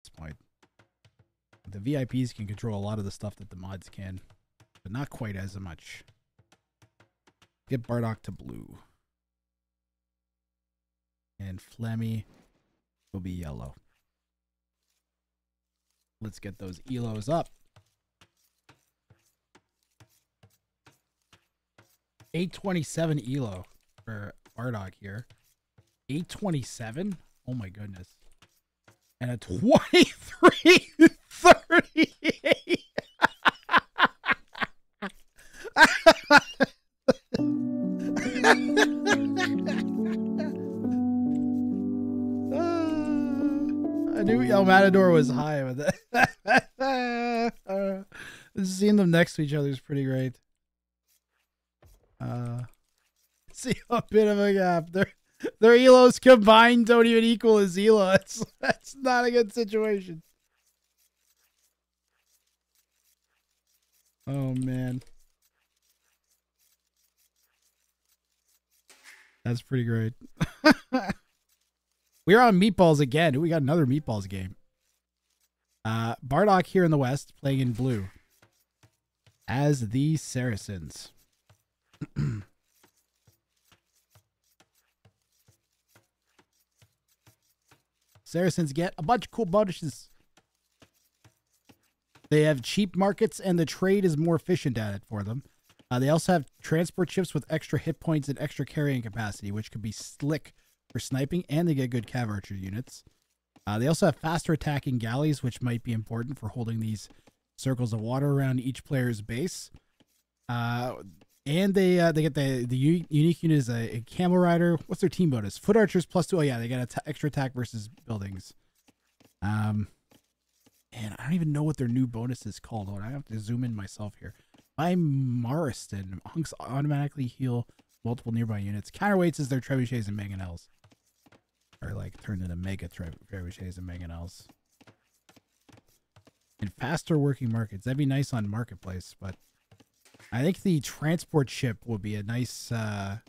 this point. The VIPs can control a lot of the stuff that the mods can, but not quite as much. Get Bardock to blue. And Flemmy will be yellow. Let's get those elos up. 827 elo for Bardock here. 827? Oh my goodness. And a 2338. I knew El Matador was high with it. Seeing them next to each other is pretty great. See a bit of a gap. Their elos combined don't even equal his elo. That's not a good situation. Oh man. That's pretty great. We're on Meatballs again. Ooh, we got another Meatballs game. Bardock here in the West, playing in blue. As the Saracens. Saracens get a bunch of cool bonuses. They have cheap markets and the trade is more efficient at it for them. They also have transport ships with extra hit points and extra carrying capacity, which could be slick for sniping, and they get good cav archer units. They also have faster attacking galleys, which might be important for holding these circles of water around each player's base. And they get the unique unit is a camel rider. What's their team bonus? Foot archers +2. Oh yeah, they got extra attack versus buildings. And I don't even know what their new bonus is called. I have to zoom in myself here. By Marston, hunks automatically heal multiple nearby units. Counterweights is their trebuchets and mangonels. Or like turned into mega trebuchets and mangonels. And faster working markets. That'd be nice on marketplace, but I think the transport ship will be a nice kind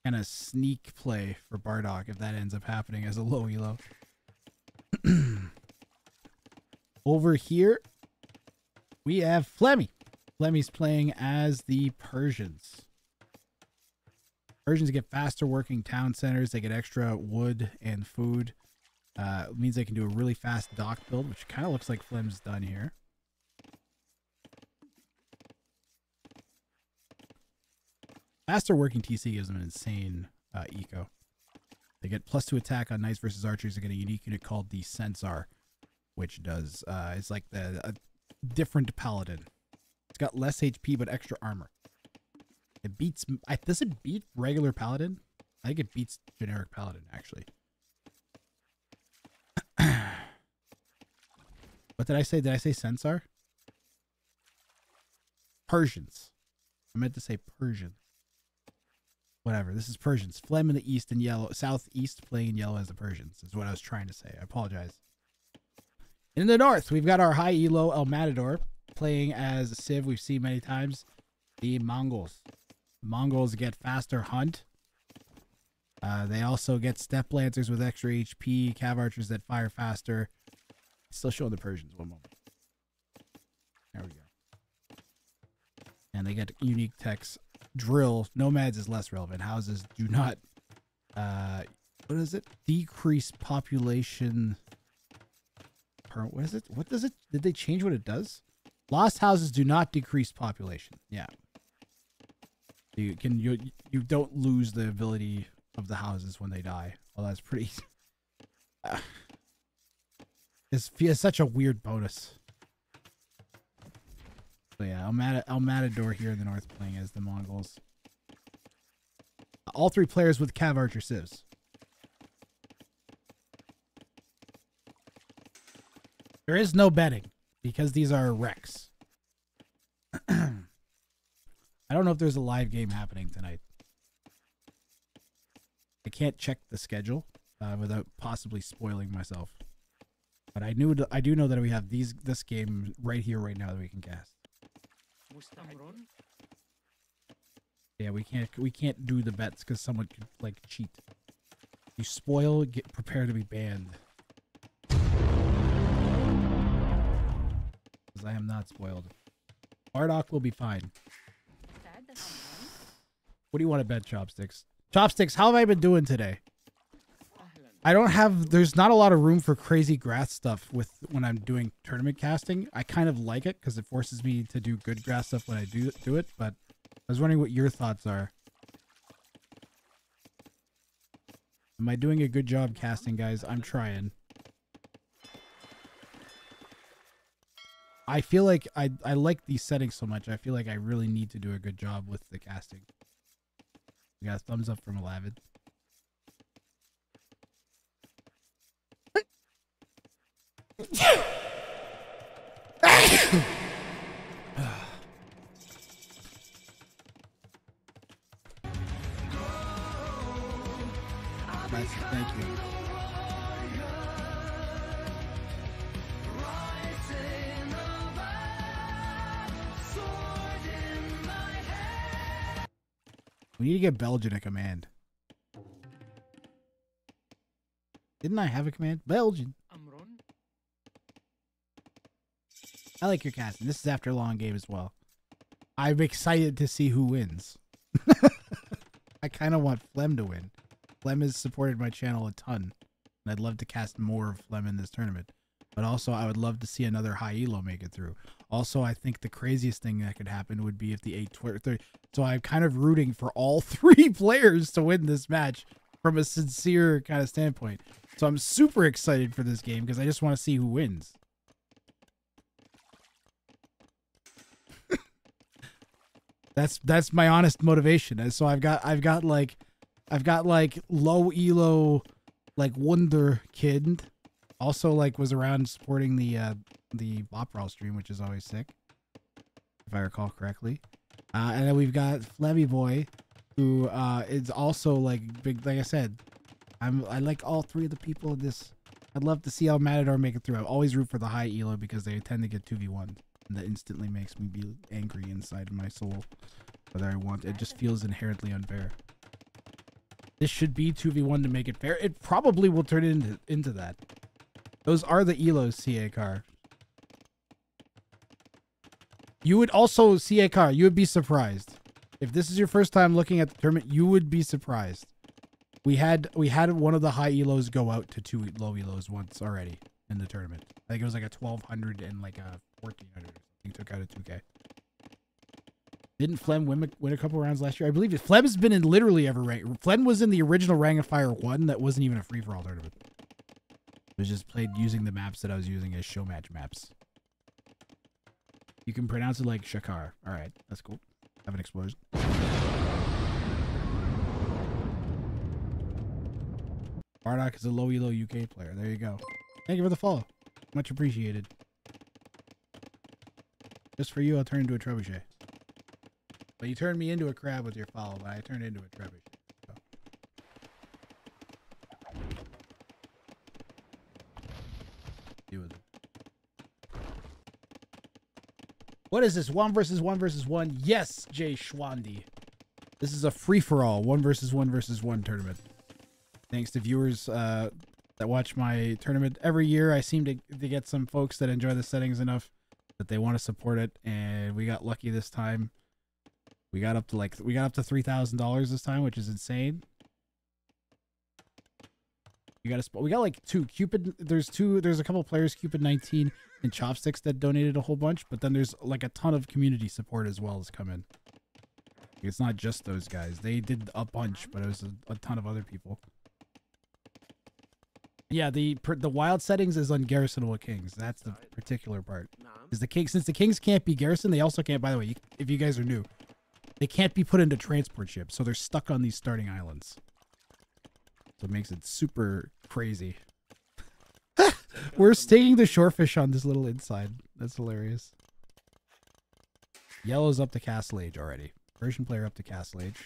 of sneak play for Bardock if that ends up happening as a low elo. Over here, we have Flemmy. Flemmy's playing as the Persians. Persians get faster working town centers. They get extra wood and food. It means they can do a really fast dock build, which kind of looks like Flem's done here. Faster working TC gives them an insane eco. They get +2 attack on knights versus archers. They get a unique unit called the Censar, which does it's like a different paladin. It's got less HP but extra armor. It beats. Does it beat regular paladin? I think it beats generic paladin actually. What did I say? Did I say Censar? Persians. I meant to say Persian. Whatever. This is Persians. Flem in the east and yellow. Southeast playing in yellow as the Persians is what I was trying to say. I apologize. In the north, we've got our high elo El Matador playing as a Civ we've seen many times. The Mongols. Mongols get faster hunt. They also get step lancers with extra HP, cav archers that fire faster. Still showing the Persians. One moment. There we go. And they get unique techs. Drill. Nomads is less relevant. Houses do not. What is it? Decrease population. What is it? What does it? Did they change what it does? Lost houses do not decrease population. Yeah. You don't lose the ability of the houses when they die. Well, that's pretty. It's such a weird bonus. So yeah, El Matador here in the north playing as the Mongols. All three players with cav archer civs. There is no betting because these are wrecks. I don't know if there's a live game happening tonight. I can't check the schedule without possibly spoiling myself. But I do know that we have this game right here, right now that we can cast. Yeah, we can't do the bets because someone could like cheat. You spoil, get prepared to be banned. because I am not spoiled. Bardock will be fine. What do you want to bet, Chopsticks? Chopsticks, how have I been doing today? I don't have, there's not a lot of room for crazy grass stuff when I'm doing tournament casting. I kind of like it because it forces me to do good grass stuff when I do it, but I was wondering what your thoughts are. Am I doing a good job casting, guys? I'm trying. I feel like I like these settings so much. I feel like I really need to do a good job with the casting. We got a thumbs up from Alavid. Nice, thank you. We need to get Belgian a command. Didn't I have a command? Belgian. I like your casting. This is after a long game as well. I'm excited to see who wins. I kind of want Flem to win. Flem has supported my channel a ton, and I'd love to cast more of Flem in this tournament. But also, I would love to see another high elo make it through. Also, I think the craziest thing that could happen would be if the 8-30. So I'm kind of rooting for all 3 players to win this match from a sincere kind of standpoint. So I'm super excited for this game because I just want to see who wins. That's my honest motivation. And so I've got like low elo, like Wonder Kid, also like was around supporting the Opera stream, which is always sick, if I recall correctly. And then we've got Flemmy Boy, who is also like big. Like I said, I like all 3 of the people in this. I'd love to see how Matador make it through. I always root for the high elo because they tend to get 2v1. And that instantly makes me be angry inside of my soul. Whether I want it, just feels inherently unfair. This should be 2v1 to make it fair. It probably will turn into that. Those are the elos, CA Car. You would also, CA Car, you would be surprised. If this is your first time looking at the tournament, you would be surprised. We had one of the high elos go out to 2 low elos once already in the tournament. I think it was like a 1200 and like a 1400 or something. Took out a 2K. Didn't Flem win a couple rounds last year? I believe it. Flem's been in literally every rank. Flem was in the original Ring of Fire 1 that wasn't even a free-for-all tournament. It was just played using the maps that I was using as show match maps. You can pronounce it like Shakar. Alright, that's cool. Have an explosion. Bardock is a low elo UK player. There you go. Thank you for the follow. Much appreciated. Just for you, I'll turn into a trebuchet. But you turned me into a crab with your follow, but I turned into a trebuchet. So. Deal with it. What is this? 1 versus 1 versus 1? Yes, Jay Schwandy. This is a free-for-all 1 versus 1 versus 1 tournament. Thanks to viewers that watch my tournament every year. I seem to get some folks that enjoy the settings enough that they want to support it, and we got lucky this time. We got up to $3,000 this time, which is insane. We got like 2 Cupid. There's a couple players, Cupid 19 and Chopsticks, that donated a whole bunch, but then there's like a ton of community support as well as come in. It's not just those guys. They did a bunch, but it was a ton of other people. Yeah, the wild settings is on Garrisonable Kings. That's the particular part. Is the king, since the kings can't be garrison, they also can't. By the way, if you guys are new, they can't be put into transport ships, so they're stuck on these starting islands. So it makes it super crazy. We're staking the shorefish on this little inside. That's hilarious. Yellow's up to Castle Age already. Persian player up to Castle Age.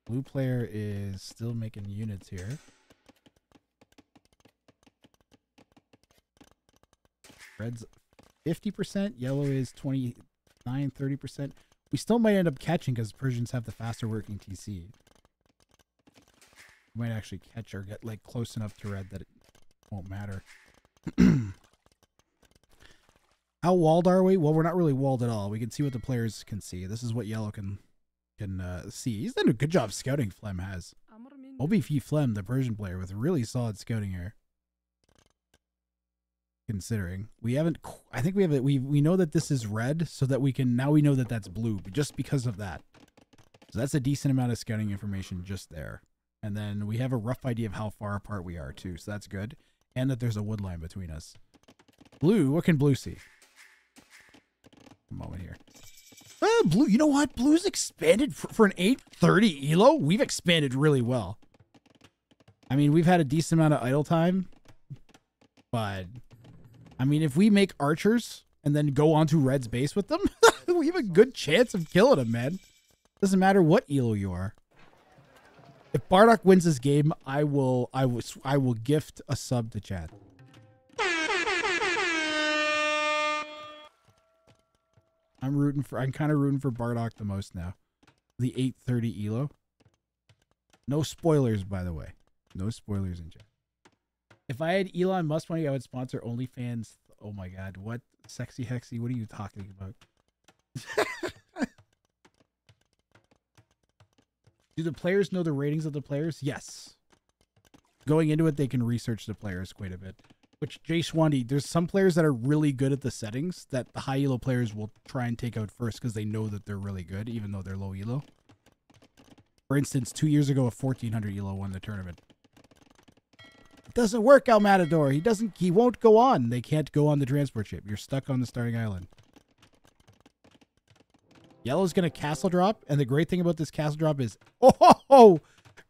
Blue player is still making units here. Red's 50%. Yellow is 29, 30%. We still might end up catching because Persians have the faster working TC. We might actually catch or get like close enough to red that it won't matter. How walled are we? Well, we're not really walled at all. We can see what the players can see. This is what yellow can see. He's done a good job scouting, Flem has. OBF Flem, the Persian player, with really solid scouting here. Considering we haven't, I think we have it. We know that this is red, so that we can now we know that that's blue, just because of that. So that's a decent amount of scouting information just there. And then we have a rough idea of how far apart we are too, so that's good. And that there's a wood line between us. Blue, what can blue see? A moment here. Blue, you know what? Blue's expanded for an 830 elo. We've expanded really well. I mean, we've had a decent amount of idle time, but I mean, if we make archers and then go onto red's base with them, we have a good chance of killing them, man. Doesn't matter what elo you are. If Bardock wins this game, I will gift a sub to chat. I'm kind of rooting for Bardock the most now. The 830 elo. No spoilers, by the way. No spoilers in chat. If I had Elon Musk money, I would sponsor OnlyFans. Oh my god, what? Sexy Hexy, what are you talking about? Do the players know the ratings of the players? Yes. Going into it, they can research the players quite a bit. Which, Jay Schwandy, there's some players that are really good at the settings that the high elo players will try and take out first because they know that they're really good, even though they're low elo. For instance, 2 years ago, a 1400 elo won the tournament. It doesn't work, El Matador. He won't go on. They can't go on the transport ship. You're stuck on the starting island. Yellow's going to castle drop, and the great thing about this castle drop is, oh,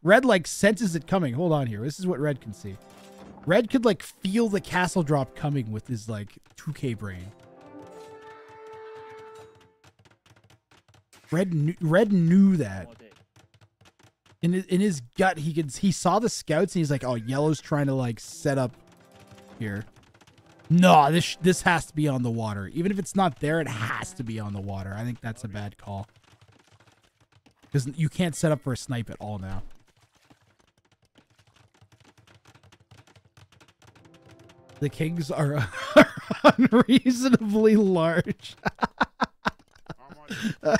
red like senses it coming. Hold on here. This is what red can see. Red could like feel the castle drop coming with his like 2K brain. Red knew that. In his gut, he saw the scouts and he's like, oh, yellow's trying to like set up here. No, this has to be on the water. Even if it's not there, it has to be on the water. I think that's a bad call. Because you can't set up for a snipe at all now. The kings are unreasonably large. Yeah,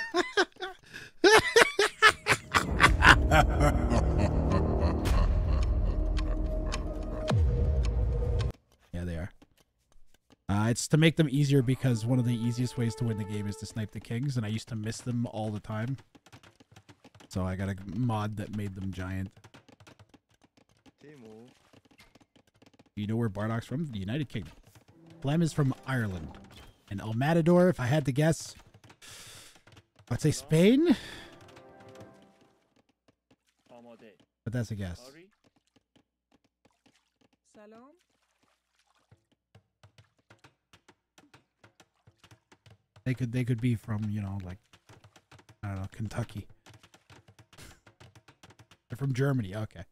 they are. It's to make them easier because one of the easiest ways to win the game is to snipe the kings, and I used to miss them all the time. So I got a mod that made them giant. You know where Bardock's from? The United Kingdom. Flem is from Ireland. And El Matador, if I had to guess, I'd say Spain. But that's a guess. They could be from, you know, like, I don't know, Kentucky. They're from Germany. Okay.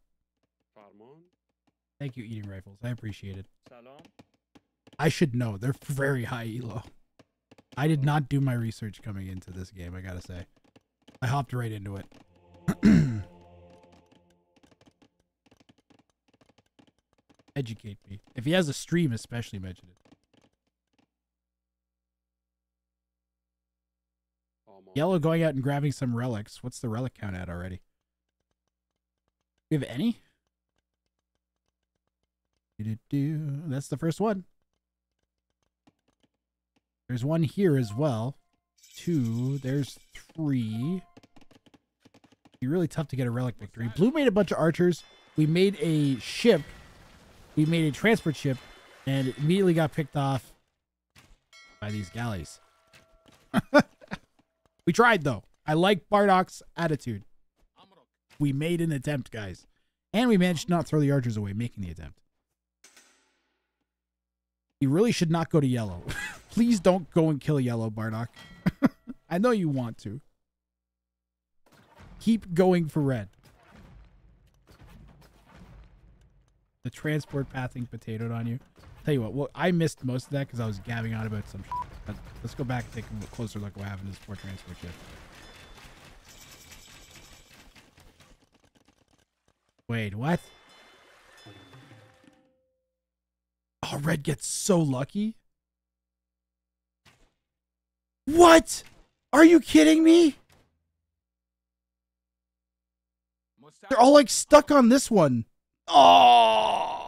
Thank you, Eating Rifles. I appreciate it. I should know. They're very high elo. I did not do my research coming into this game, I gotta say. I hopped right into it. Educate me. If he has a stream, especially mention it. Yellow going out and grabbing some relics. What's the relic count at already? Do you have any? That's the first one. There's one here as well. 2. There's 3. Be really tough to get a relic victory. Blue made a bunch of archers. We made a ship. We made a transport ship, and it immediately got picked off by these galleys. We tried, though. I like Bardock's attitude. We made an attempt, guys. And we managed to not throw the archers away, making the attempt. You really should not go to yellow. Please don't go and kill yellow, Bardock. I know you want to. Keep going for red. The transport pathing potatoed on you. Tell you what, well, I missed most of that because I was gabbing on about some shit. But let's go back and take a closer look at what happened to this poor transport ship. Wait, what? Oh, red gets so lucky. What? Are you kidding me? They're all like stuck on this one. Oh,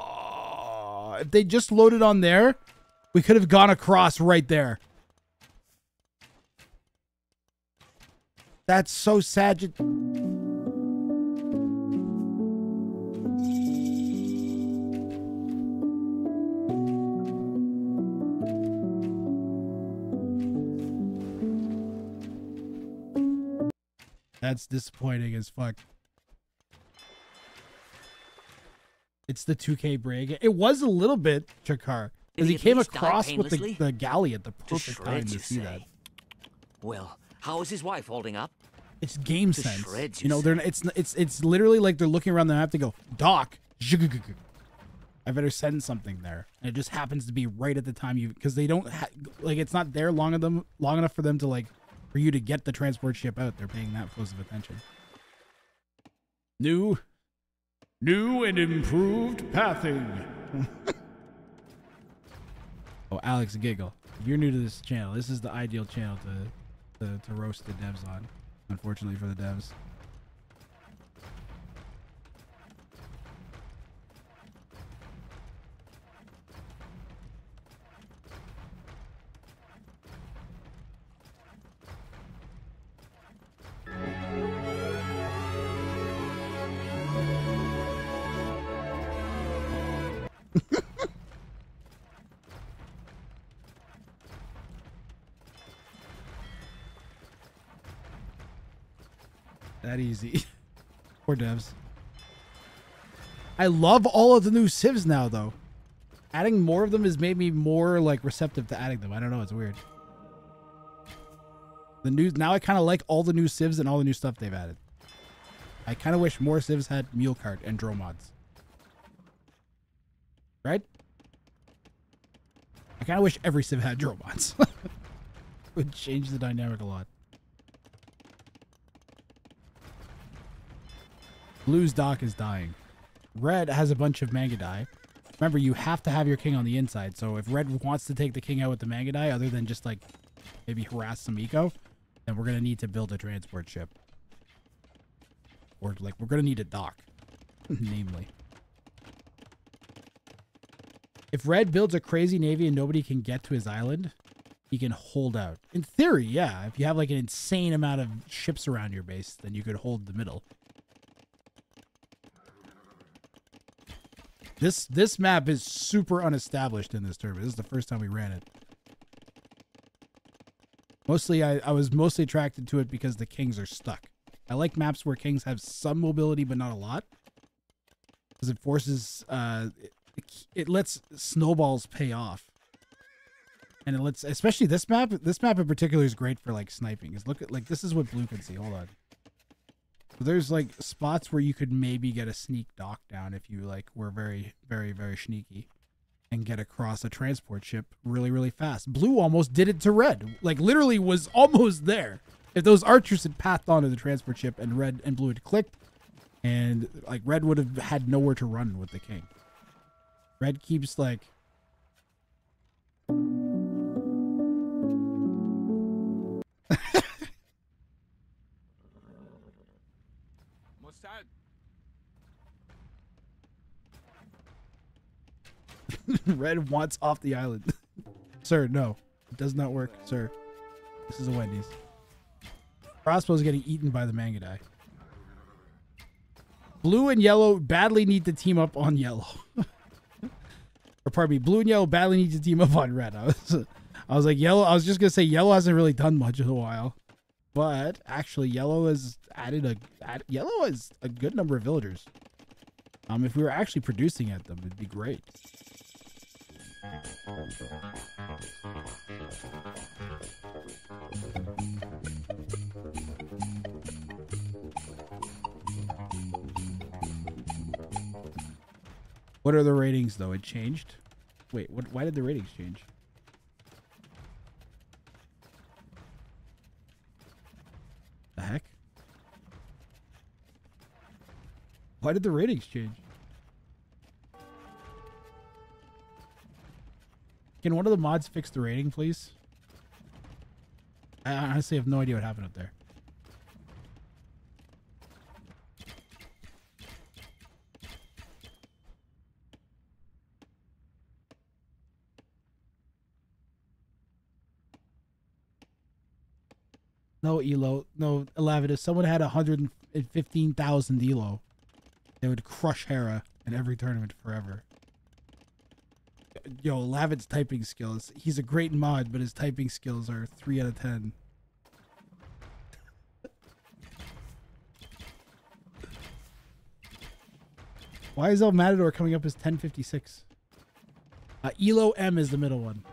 if they just loaded on there, we could have gone across right there. That's so sad. That's disappointing as fuck. It's the 2K break. It was a little bit, Chakar, because he came across with the galley at the perfect time to see that. Well, how is his wife holding up? It's game sense. You know, it's literally like they're looking around the map to go, Doc, I better send something there. And it just happens to be right at the time because they don't like it's not there long enough for them to like for you to get the transport ship out. They're paying that close of attention. New and improved pathing. Oh, Alex Giggle. If you're new to this channel, this is the ideal channel to roast the devs on. Unfortunately for the devs. That easy. Poor devs. I love all of the new civs now, though. Adding more of them has made me more like receptive to adding them. I don't know, it's weird. The new now I kind of like all the new civs and all the new stuff they've added. I kind of wish more civs had mule cart and drone mods. Right? I kind of wish every civ had drone mods. Would change the dynamic a lot. Blue's dock is dying. Red has a bunch of Mangadai. Remember, you have to have your king on the inside. So if Red wants to take the king out with the Mangadai, other than just like maybe harass some eco, then we're gonna need to build a transport ship. Or like we're gonna need a dock, namely. If Red builds a crazy navy and nobody can get to his island, he can hold out. In theory, yeah. If you have like an insane amount of ships around your base, then you could hold the middle. This map is super unestablished in this tournament. This is the first time we ran it. Mostly, I was mostly attracted to it because the kings are stuck. I like maps where kings have some mobility, but not a lot. Because it forces, it lets snowballs pay off. And it lets, especially this map in particular is great for like sniping. Is look at, like, this is what blue can see. Hold on. There's like spots where you could maybe get a sneak dock down if you like were very, very, very sneaky and get across a transport ship really, really fast. Blue almost did it to red, like literally was almost there. If those archers had pathed onto the transport ship and red and blue had clicked, and like red would have had nowhere to run with the king. Red keeps like Red wants off the island. Sir, no. It does not work, sir. This is a Wendy's. Crossbow's getting eaten by the Mangadai. Blue and yellow badly need to team up on yellow. Or pardon me, blue and yellow badly need to team up on red. I was like, yellow. I was just gonna say yellow hasn't really done much in a while. But actually yellow has yellow has a good number of villagers. If we were actually producing at them, it'd be great. What are the ratings though? It changed? Wait, what? Why did the ratings change? The heck? Why did the ratings change? Can one of the mods fix the rating, please? I honestly have no idea what happened up there. No elo, no 11. If someone had 115,000 elo, they would crush Hera in every tournament forever. Yo, Lavid's typing skills. He's a great mod, but his typing skills are 3 out of 10. Why is El Matador coming up as 1056? Elo M is the middle one.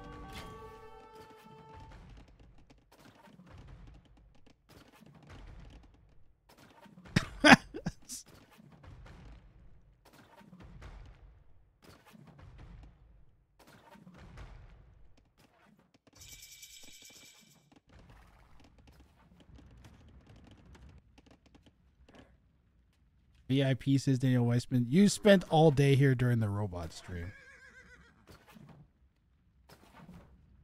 VIP, says Daniel Weissman. You spent all day here during the robot stream.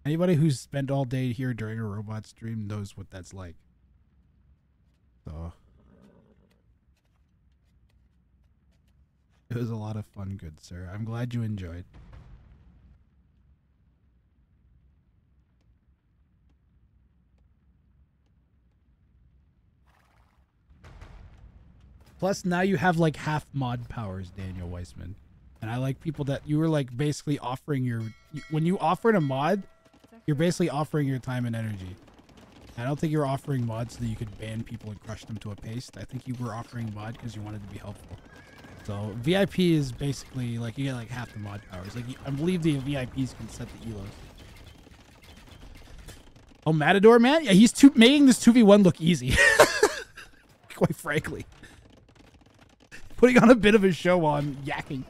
Anybody who's spent all day here during a robot stream knows what that's like. So it was a lot of fun, good sir. I'm glad you enjoyed. Plus, now you have like half mod powers, Daniel Weissman. And I like people that you were like basically offering your... When you offered a mod, you're basically offering your time and energy. I don't think you're offering mods so that you could ban people and crush them to a paste. I think you were offering mod because you wanted to be helpful. So VIP is basically like you get like half the mod powers. Like I believe the VIPs can set the elos. Oh, Matador, man? Yeah, he's making this 2v1 look easy. Quite frankly. Putting on a bit of a show while I'm yakking.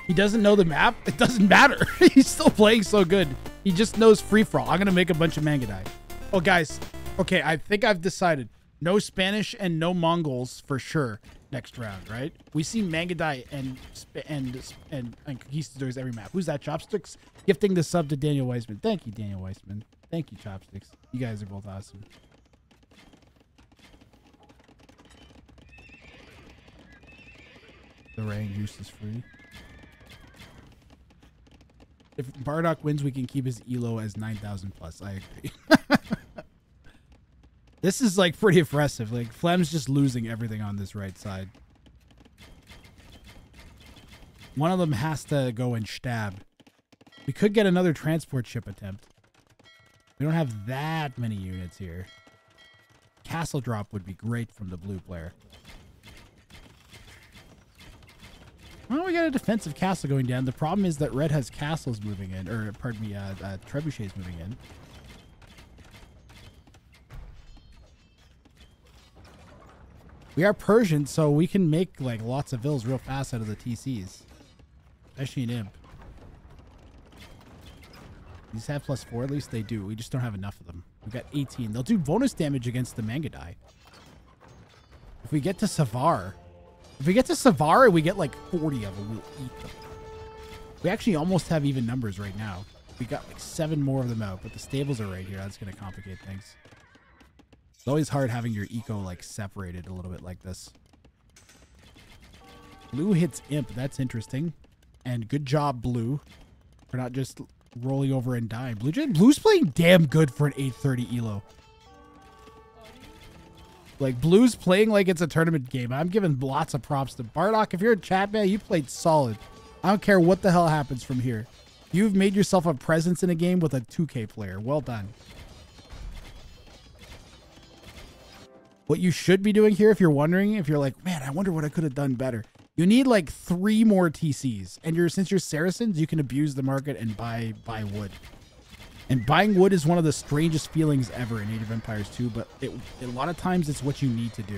He doesn't know the map. It doesn't matter. He's still playing so good. He just knows free-for-all. I'm going to make a bunch of Mangadai. Oh, guys. Okay, I think I've decided. No Spanish and no Mongols for sure next round, right? We see Mangadai and Conquistadors every map. Who's that? Chopsticks? Gifting the sub to Daniel Weissman. Thank you, Daniel Weissman. Thank you, Chopsticks. You guys are both awesome. The rain juice is free. If Bardock wins, we can keep his elo as 9,000 plus. I agree. This is like pretty impressive. Like Flem's just losing everything on this right side. One of them has to go and stab. We could get another transport ship attempt. We don't have that many units here. Castle drop would be great from the blue player. Well, we got a defensive castle going down. The problem is that red has castles moving in, or pardon me, trebuchets moving in. We are Persian, so we can make like lots of vills real fast out of the TCs, especially in Imp. These have +4, at least they do. We just don't have enough of them. We got 18. They'll do bonus damage against the Mangadai. If we get to Savar. If we get to Savar, we get like 40 of them. We'll eat them. We actually almost have even numbers right now. We got like 7 more of them out, but the stables are right here. That's going to complicate things. It's always hard having your eco like separated a little bit like this. Blue hits Imp. That's interesting. And good job, Blue. We're not just rolling over and dying. Blue's playing damn good for an 830 elo. Like, Blue's playing like it's a tournament game. I'm giving lots of props to Bardock. If you're in chat, man, you played solid. I don't care what the hell happens from here. You've made yourself a presence in a game with a 2K player. Well done. What you should be doing here, if you're wondering, if you're like, man, I wonder what I could have done better. You need like 3 more TCs. And since you're Saracens, you can abuse the market and buy wood. And buying wood is one of the strangest feelings ever in Age of Empires 2, but a lot of times it's what you need to do.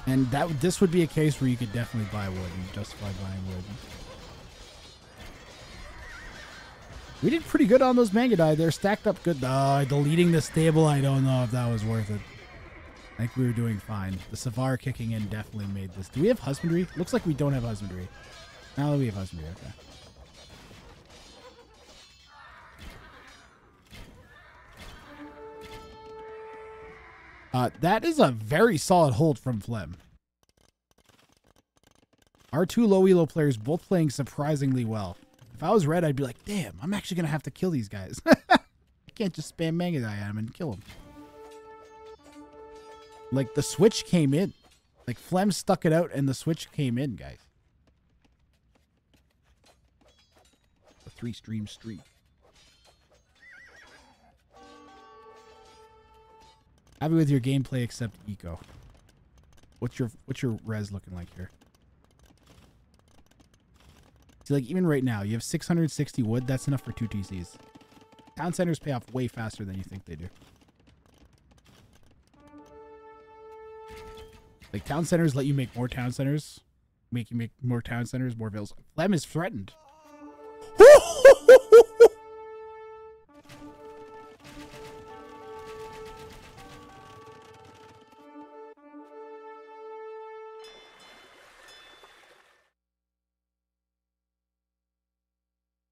And this would be a case where you could definitely buy wood and justify buying wood. We did pretty good on those Mangadai. They're stacked up good. Deleting the stable, I don't know if that was worth it. I think we were doing fine. The Savar kicking in definitely made this. Do we have husbandry? Looks like we don't have husbandry. Now we have husbandry. Okay. That is a very solid hold from Flem. Our two low elo players both playing surprisingly well. If I was red, I'd be like, damn, I'm actually going to have to kill these guys. I can't just spam Manga Die at them and kill them. Like, the switch came in. Like, Flem stuck it out and the switch came in, guys. A 3-stream streak. Happy with your gameplay except eco. What's your res looking like here? See, like, even right now, you have 660 wood. That's enough for 2 TCs. Town centers pay off way faster than you think they do. Like, town centers let you make more town centers. Make you make more town centers, more villas. Flem is threatened.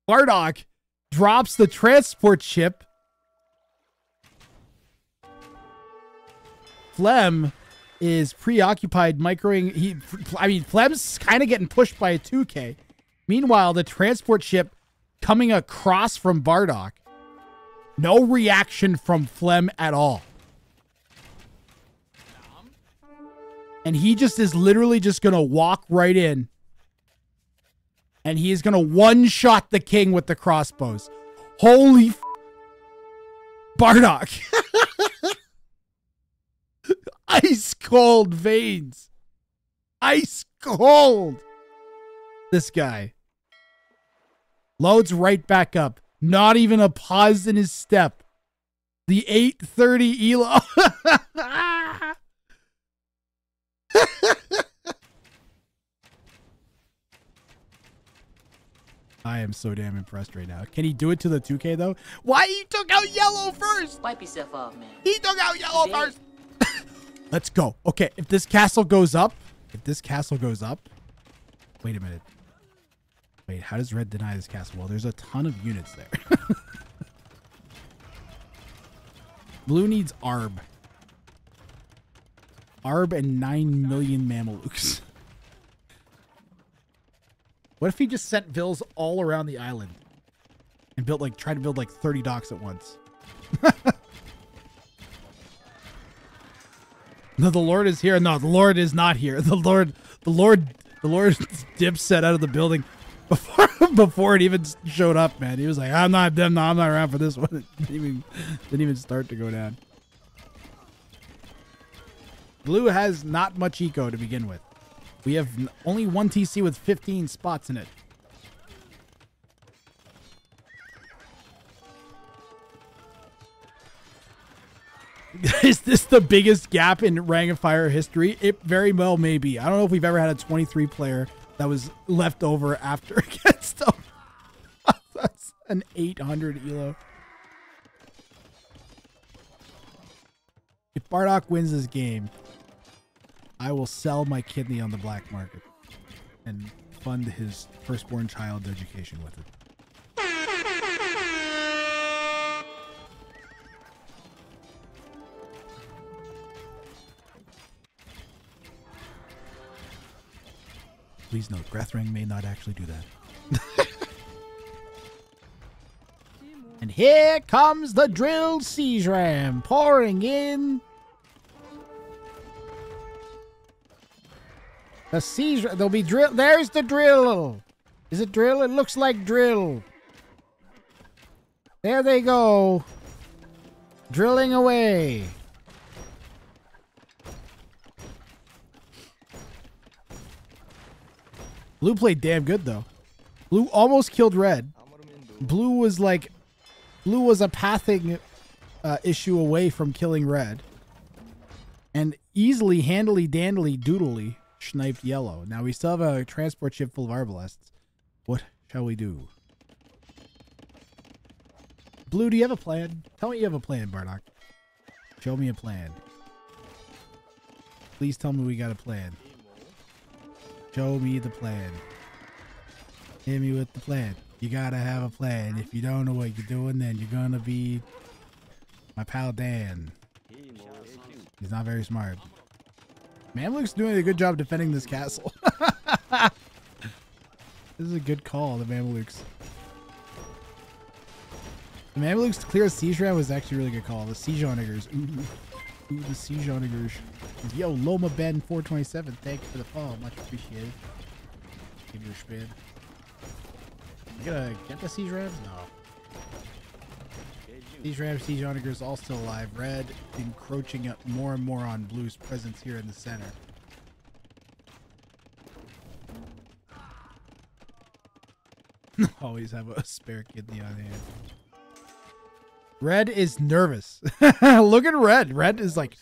Bardock drops the transport ship. Flem is preoccupied microing. Flem's kind of getting pushed by a 2K. Meanwhile, the transport ship coming across from Bardock. No reaction from Flem at all. And he just is literally just going to walk right in. And he is going to one-shot the king with the crossbows. Holy Bardock. Ice cold veins. Ice cold. This guy. Loads right back up. Not even a pause in his step. The 830 elo. I am so damn impressed right now. Can he do it to the 2K though? Why he took out yellow first? Wipe yourself off, man. He took out yellow first. Let's go. Okay, if this castle goes up, wait a minute. Wait, how does red deny this castle? Well, there's a ton of units there. Blue needs Arb. Arb and 9 million Mamelukes. What if he just sent vills all around the island and tried to build like 30 docks at once? No, the Lord is here. No, the Lord is not here. The Lord dip set out of the building before it even showed up, man. He was like, I'm not around for this one. It didn't even start to go down. Blue has not much eco to begin with. We have only one TC with 15 spots in it. Is this the biggest gap in Ring of Fire history? It very well may be. I don't know if we've ever had a 23 player that was left over after against them. That's an 800 elo. If Bardock wins this game, I will sell my kidney on the black market and fund his firstborn child's education with it. Please note, Grethring may not actually do that. And here comes the drilled siege ram pouring in. The siege, there'll be drill. There's the drill. Is it drill? It looks like drill. There they go. Drilling away. Blue played damn good though. Blue almost killed red. Blue was a pathing issue away from killing red. And easily, handily, dandily, doodly sniped yellow. Now we still have a transport ship full of arbalests. What shall we do? Blue, do you have a plan? Tell me you have a plan, Bardock. Show me a plan. Please tell me we got a plan. Show me the plan. Hit me with the plan. You gotta have a plan. If you don't know what you're doing, then you're gonna be my pal Dan. He's not very smart. Mamluk's doing a good job defending this castle. This is a good call, the Mamluks. The Mamluks to clear a siege ram was actually a really good call. The siege onagers. Ooh, the siege onagers. Yo, Loma Ben 427, thank you for the follow. Much appreciated. Give your spin. You gonna get the siege rams? No. Siege rams, siege onagers, all still alive. Red encroaching up more and more on blue's presence here in the center. Always have a spare kidney on hand. Red is nervous. Look at Red. Red is like,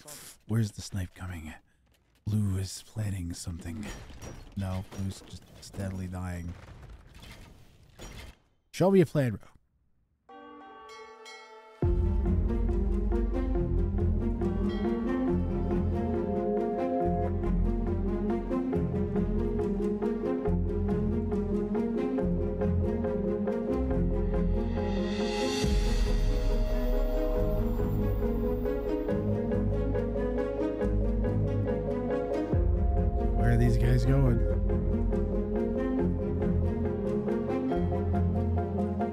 where's the snipe coming? Blue is planning something. No, Blue's just steadily dying. Show me a plan, bro. Where are these guys going?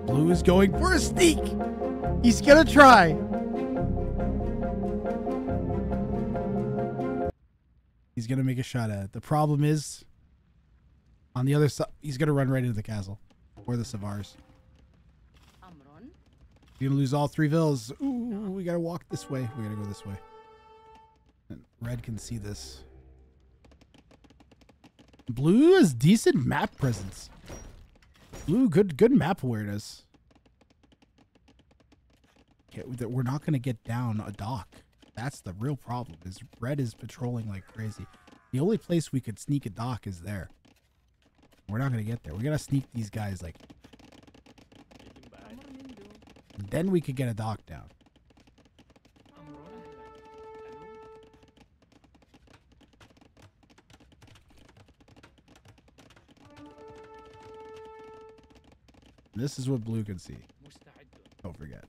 Blue is going for a sneak. He's gonna try. He's gonna make a shot at it. The problem is, on the other side, he's gonna run right into the castle or the Savars. You're gonna lose all 3 villas. Ooh, we gotta walk this way. We gotta go this way. And Red can see this. Blue has decent map presence. Blue, good map awareness. Okay, we're not gonna get down a dock. That's the real problem. Is Red is patrolling like crazy. The only place we could sneak a dock is there. We're not gonna get there. We gotta sneak these guys like. Then we could get a dock down. This is what Blue can see. Don't forget.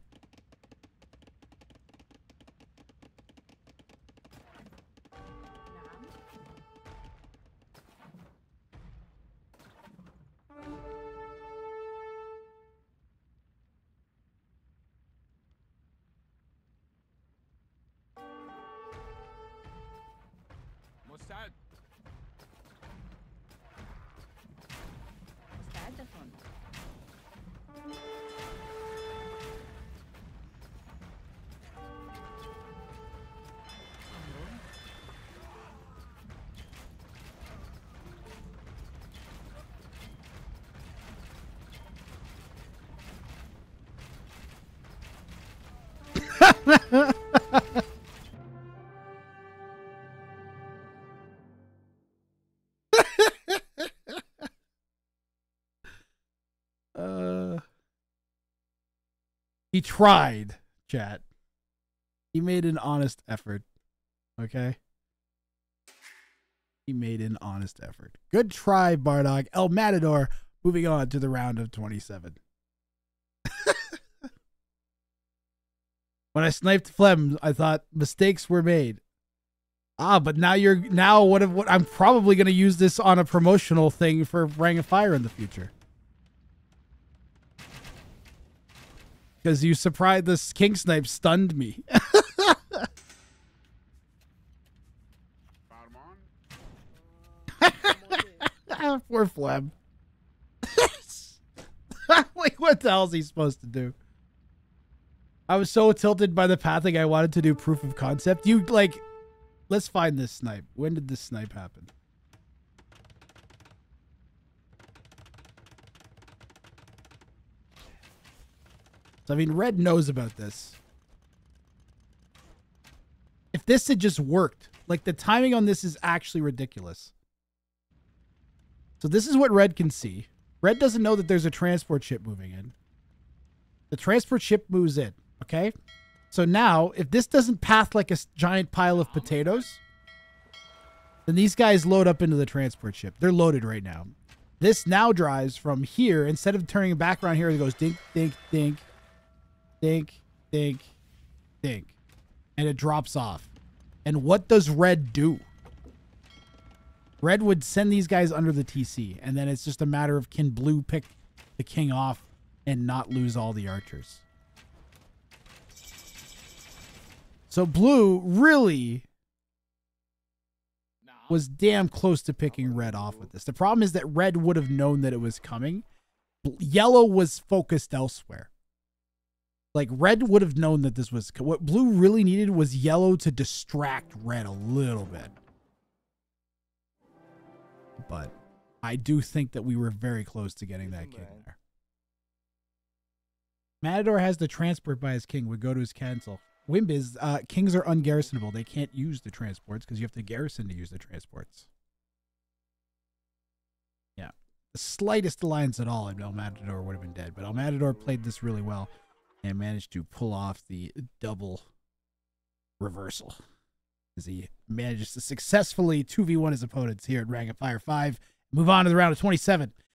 He tried, chat. He made an honest effort. Okay? He made an honest effort. Good try, Bardock. El Matador, moving on to the round of 27. When I sniped Flem, I thought mistakes were made. Ah, but now what I'm probably going to use this on a promotional thing for Ring of Fire in the future. Because you surprised, this King Snipe stunned me. Poor Flem. Like, what the hell is he supposed to do? I was so tilted by the pathing I wanted to do proof of concept. You, like, let's find this snipe. When did this snipe happen? So, I mean, Red knows about this. If this had just worked, like, the timing on this is actually ridiculous. So this is what Red can see. Red doesn't know that there's a transport ship moving in. The transport ship moves in, okay? So now, if this doesn't path like a giant pile of potatoes, then these guys load up into the transport ship. They're loaded right now. This now drives from here. Instead of turning back around here, it goes dink, dink, dink, dink, dink, dink. And it drops off. And what does red do? Red would send these guys under the TC. And then it's just a matter of can blue pick the king off and not lose all the archers. So blue really was damn close to picking red off with this. The problem is that red would have known that it was coming. Yellow was focused elsewhere. Like, red would have known that this was... What blue really needed was yellow to distract red a little bit. But I do think that we were very close to getting that king there. Matador has the transport by his king. Would go to his cancel. Wimb is, kings are ungarrisonable. They can't use the transports because you have to garrison to use the transports. Yeah. The slightest alliance at all, and El Matador would have been dead. But El Matador played this really well and managed to pull off the double reversal as he manages to successfully 2v1 his opponents here at Rank of Fire 5. Move on to the round of 27.